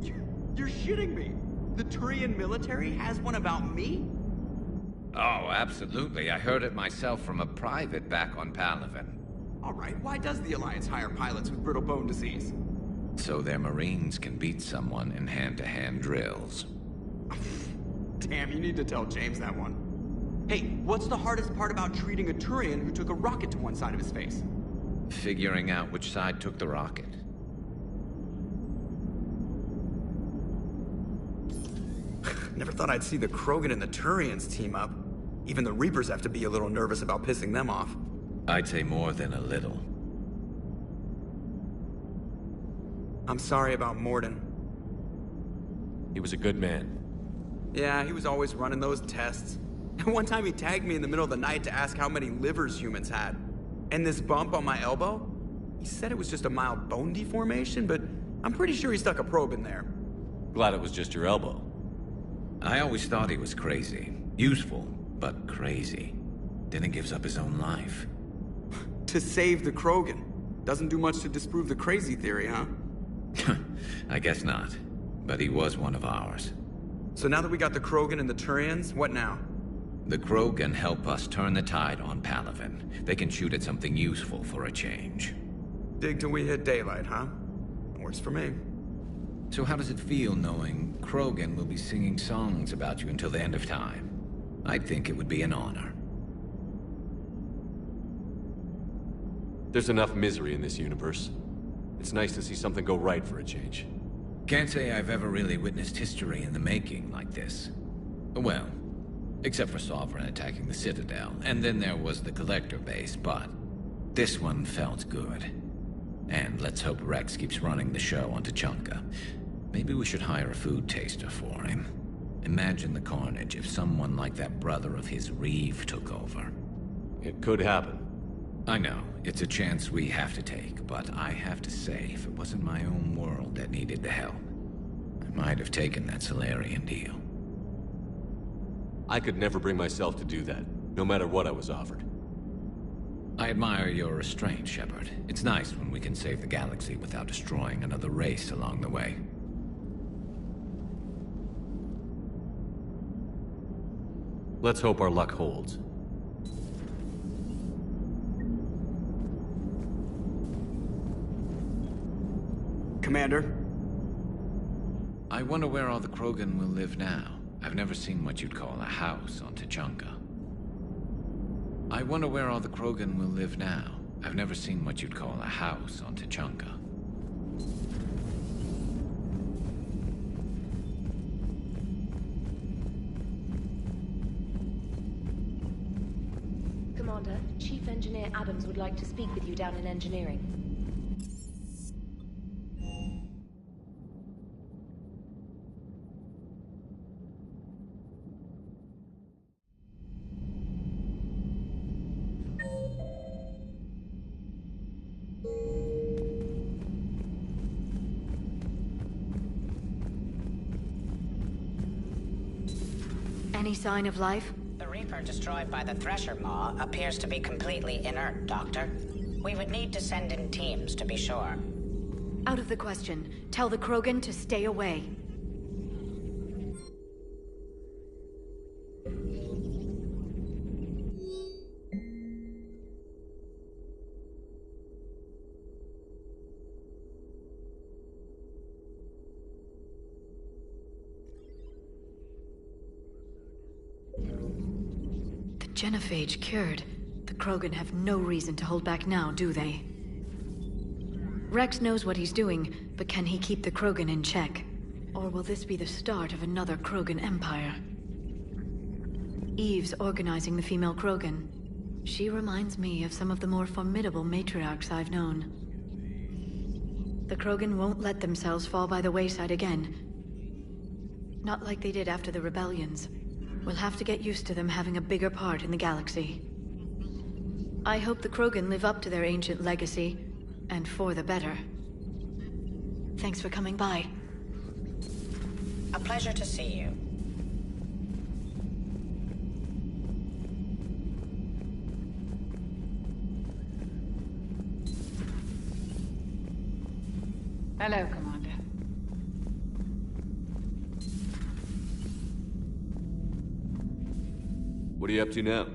You're shitting me! The Turian military has one about me? Oh, absolutely. I heard it myself from a private back on Palaven. Alright, why does the Alliance hire pilots with brittle bone disease? So their Marines can beat someone in hand-to-hand drills. Damn, you need to tell James that one. Hey, what's the hardest part about treating a Turian who took a rocket to one side of his face? Figuring out which side took the rocket. Never thought I'd see the Krogan and the Turians team up. Even the Reapers have to be a little nervous about pissing them off. I'd say more than a little. I'm sorry about Morden. He was a good man. Yeah, he was always running those tests. And one time he tagged me in the middle of the night to ask how many livers humans had. And this bump on my elbow? He said it was just a mild bone deformation, but I'm pretty sure he stuck a probe in there. Glad it was just your elbow. I always thought he was crazy. Useful, but crazy. Then he gives up his own life. To save the Krogan. Doesn't do much to disprove the crazy theory, huh? I guess not. But he was one of ours. So now that we got the Krogan and the Turians, what now? The Krogan help us turn the tide on Palaven. They can shoot at something useful for a change. Dig till we hit daylight, huh? Works for me. So how does it feel knowing Krogan will be singing songs about you until the end of time? I think it would be an honor. There's enough misery in this universe. It's nice to see something go right for a change. Can't say I've ever really witnessed history in the making like this. Well, except for Sovereign attacking the Citadel, and then there was the Collector base, but this one felt good. And let's hope Rex keeps running the show on Tuchanka. Maybe we should hire a food taster for him. Imagine the carnage if someone like that brother of his, Reeve, took over. It could happen. I know, it's a chance we have to take, but I have to say, if it wasn't my own world that needed the help, I might have taken that Solarian deal. I could never bring myself to do that, no matter what I was offered. I admire your restraint, Shepard. It's nice when we can save the galaxy without destroying another race along the way. Let's hope our luck holds. Commander? I wonder where all the Krogan will live now. I've never seen what you'd call a house on Tuchanka. I wonder where all the Krogan will live now. I've never seen what you'd call a house on Tuchanka. Commander, Chief Engineer Adams would like to speak with you down in engineering. Any sign of life? The Reaper destroyed by the Thresher Maw appears to be completely inert, Doctor. We would need to send in teams to be sure. Out of the question. Tell the Krogan to stay away. Genophage cured. The Krogan have no reason to hold back now, do they? Rex knows what he's doing, but can he keep the Krogan in check? Or will this be the start of another Krogan empire? Eve's organizing the female Krogan. She reminds me of some of the more formidable matriarchs I've known. The Krogan won't let themselves fall by the wayside again. Not like they did after the rebellions. We'll have to get used to them having a bigger part in the galaxy. I hope the Krogan live up to their ancient legacy, and for the better. Thanks for coming by. A pleasure to see you. Hello, Commander. What are you up to now?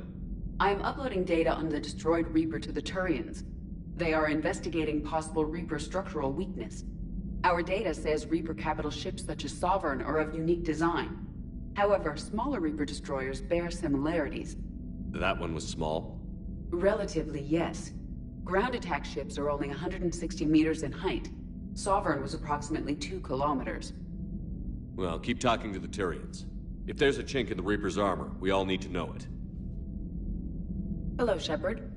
I am uploading data on the destroyed Reaper to the Turians. They are investigating possible Reaper structural weakness. Our data says Reaper capital ships such as Sovereign are of unique design. However, smaller Reaper destroyers bear similarities. That one was small? Relatively, yes. Ground attack ships are only 160 meters in height. Sovereign was approximately 2 kilometers. Well, keep talking to the Tyrians. If there's a chink in the Reaper's armor, we all need to know it. Hello, Shepard.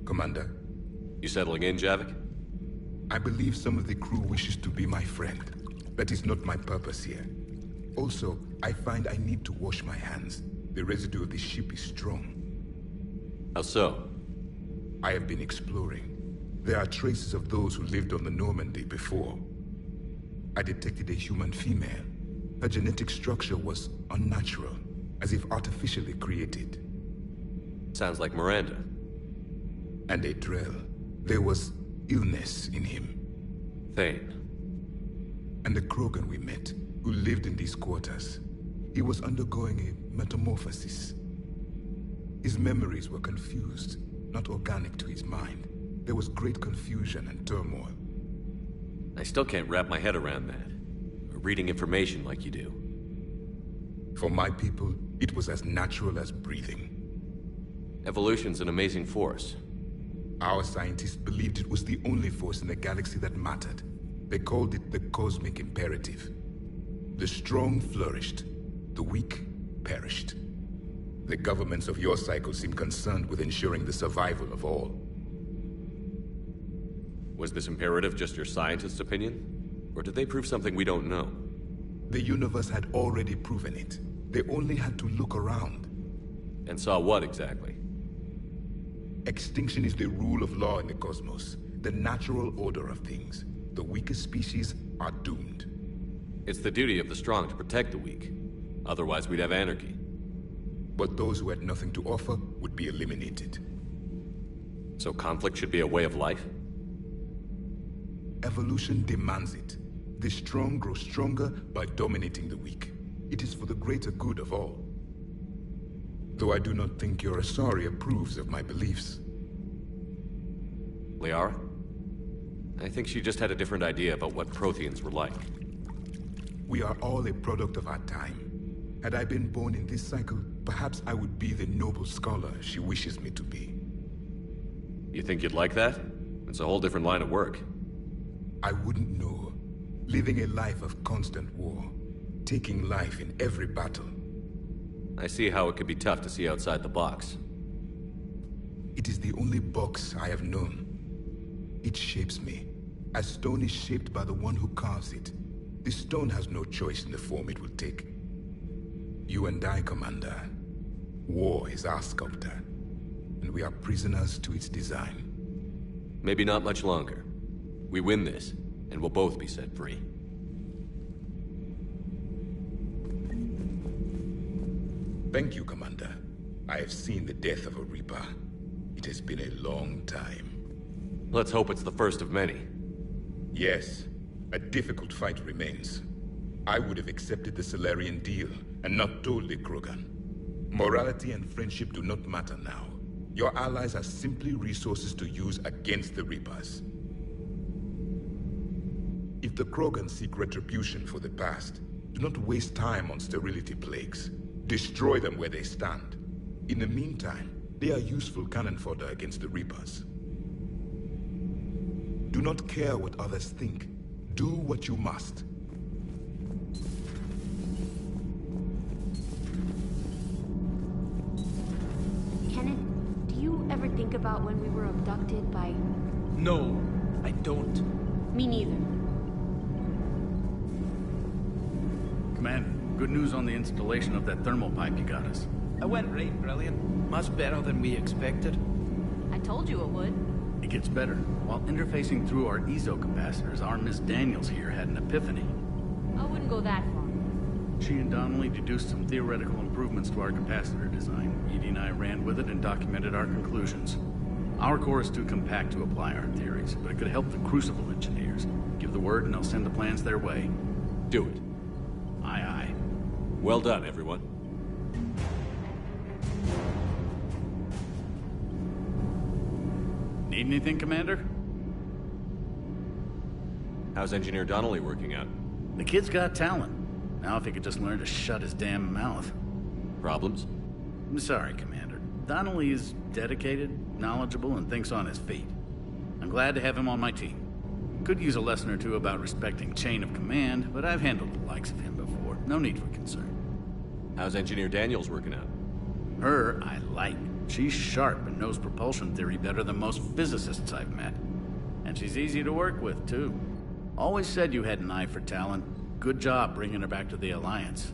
Commander. You settling in, Javik? I believe some of the crew wishes to be my friend. That is not my purpose here. Also, I find I need to wash my hands. The residue of the ship is strong. How so? I have been exploring. There are traces of those who lived on the Normandy before. I detected a human female. Her genetic structure was unnatural, as if artificially created. Sounds like Miranda. And a Drell. There was illness in him. Thane. And the Krogan we met, who lived in these quarters. He was undergoing a metamorphosis. His memories were confused, not organic to his mind. There was great confusion and turmoil. I still can't wrap my head around that. Reading information like you do. For my people, it was as natural as breathing. Evolution's an amazing force. Our scientists believed it was the only force in the galaxy that mattered. They called it the cosmic imperative. The strong flourished, the weak perished. The governments of your cycle seem concerned with ensuring the survival of all. Was this imperative just your scientist's opinion? Or did they prove something we don't know? The universe had already proven it. They only had to look around. And saw what exactly? Extinction is the rule of law in the cosmos, the natural order of things. The weakest species are doomed. It's the duty of the strong to protect the weak. Otherwise, we'd have anarchy. But those who had nothing to offer would be eliminated. So conflict should be a way of life? Evolution demands it. The strong grow stronger by dominating the weak. It is for the greater good of all. Though I do not think your Asari approves of my beliefs. Liara? I think she just had a different idea about what Protheans were like. We are all a product of our time. Had I been born in this cycle, perhaps I would be the noble scholar she wishes me to be. You think you'd like that? It's a whole different line of work. I wouldn't know. Living a life of constant war. Taking life in every battle. I see how it could be tough to see outside the box. It is the only box I have known. It shapes me, as stone is shaped by the one who carves it. The stone has no choice in the form it will take. You and I, Commander. War is our sculptor, and we are prisoners to its design. Maybe not much longer. We win this, and we'll both be set free. Thank you, Commander. I have seen the death of a Reaper. It has been a long time. Let's hope it's the first of many. Yes, a difficult fight remains. I would have accepted the Salarian deal and not told the Krogan. Morality and friendship do not matter now. Your allies are simply resources to use against the Reapers. If the Krogan seek retribution for the past, do not waste time on sterility plagues. Destroy them where they stand. In the meantime, they are useful cannon fodder against the Reapers. Do not care what others think. Do what you must. Kenneth, do you ever think about when we were abducted by... No, I don't. Me neither. Commander, good news on the installation of that thermal pipe you got us. It went right brilliant. Much better than we expected. I told you it would. It gets better. While interfacing through our ezo capacitors, our Miss Daniels here had an epiphany. I wouldn't go that far. She and Donnelly deduced some theoretical improvements to our capacitor design. Edie and I ran with it and documented our conclusions. Our core is too compact to apply our theories, but it could help the Crucible engineers. Give the word and I'll send the plans their way. Do it. Aye, aye. Well done, everyone. Need anything, Commander? How's Engineer Donnelly working out? The kid's got talent. Now if he could just learn to shut his damn mouth. Problems? I'm sorry, Commander. Donnelly is dedicated, knowledgeable, and thinks on his feet. I'm glad to have him on my team. Could use a lesson or two about respecting chain of command, but I've handled the likes of him before. No need for concern. How's Engineer Daniels working out? Her, I like. She's sharp and knows propulsion theory better than most physicists I've met. And she's easy to work with, too. Always said you had an eye for talent. Good job bringing her back to the Alliance.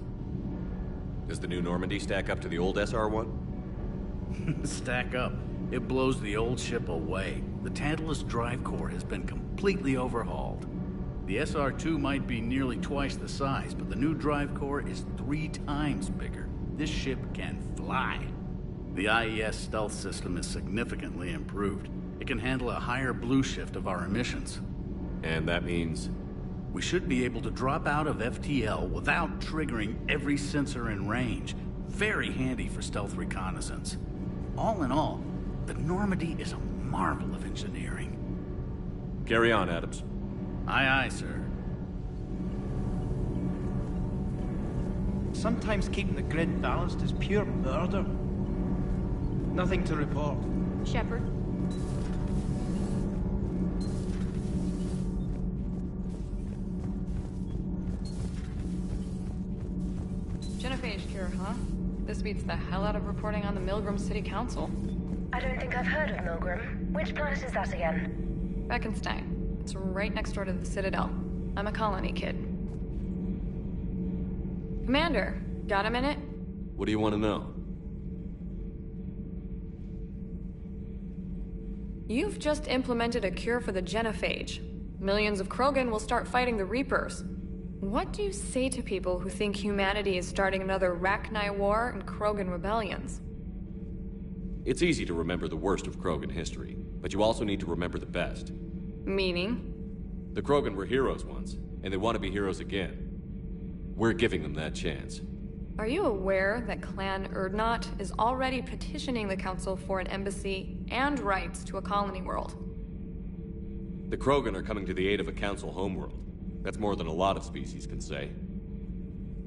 Does the new Normandy stack up to the old SR-1? Stack up. It blows the old ship away. The Tantalus drive core has been completely overhauled. The SR-2 might be nearly twice the size, but the new drive core is 3 times bigger. This ship can fly. The IES stealth system is significantly improved. It can handle a higher blue shift of our emissions. And that means? We should be able to drop out of FTL without triggering every sensor in range. Very handy for stealth reconnaissance. All in all, the Normandy is a marvel of engineering. Carry on, Adams. Aye, aye, sir. Sometimes keeping the grid balanced is pure murder. Nothing to report. Shepard. Genophage cure, huh? This beats the hell out of reporting on the Milgram City Council. I don't think I've heard of Milgram. Which planet is that again? Beckenstein. It's right next door to the Citadel. I'm a colony kid. Commander, got a minute? What do you want to know? You've just implemented a cure for the Genophage. Millions of Krogan will start fighting the Reapers. What do you say to people who think humanity is starting another Rachni War and Krogan rebellions? It's easy to remember the worst of Krogan history, but you also need to remember the best. Meaning? The Krogan were heroes once, and they want to be heroes again. We're giving them that chance. Are you aware that Clan Urdnot is already petitioning the Council for an embassy and rights to a colony world? The Krogan are coming to the aid of a Council homeworld. That's more than a lot of species can say.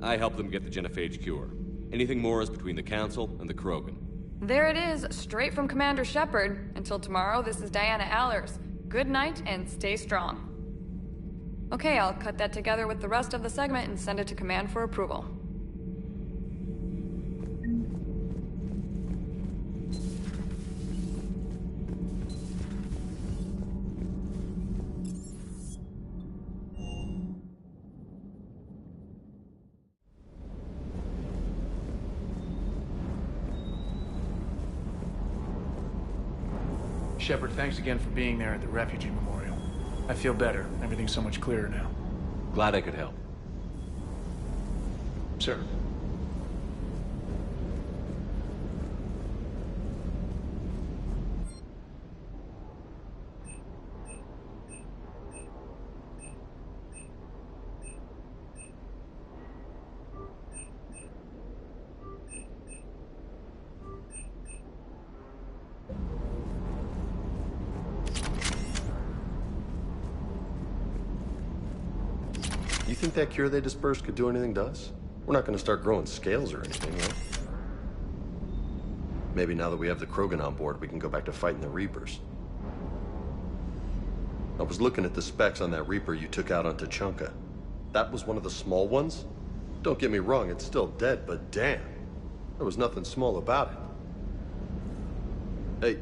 I helped them get the Genophage cure. Anything more is between the Council and the Krogan. There it is, straight from Commander Shepard. Until tomorrow, this is Diana Allers. Good night and stay strong. Okay, I'll cut that together with the rest of the segment and send it to Command for approval. Shepard, thanks again for being there at the Refugee Memorial. I feel better. Everything's so much clearer now. Glad I could help. Sir. You think that cure they dispersed could do anything to us? We're not going to start growing scales or anything, right? Maybe now that we have the Krogan on board, we can go back to fighting the Reapers. I was looking at the specs on that Reaper you took out on Tuchanka. That was one of the small ones? Don't get me wrong, it's still dead, but damn. There was nothing small about it. Hey.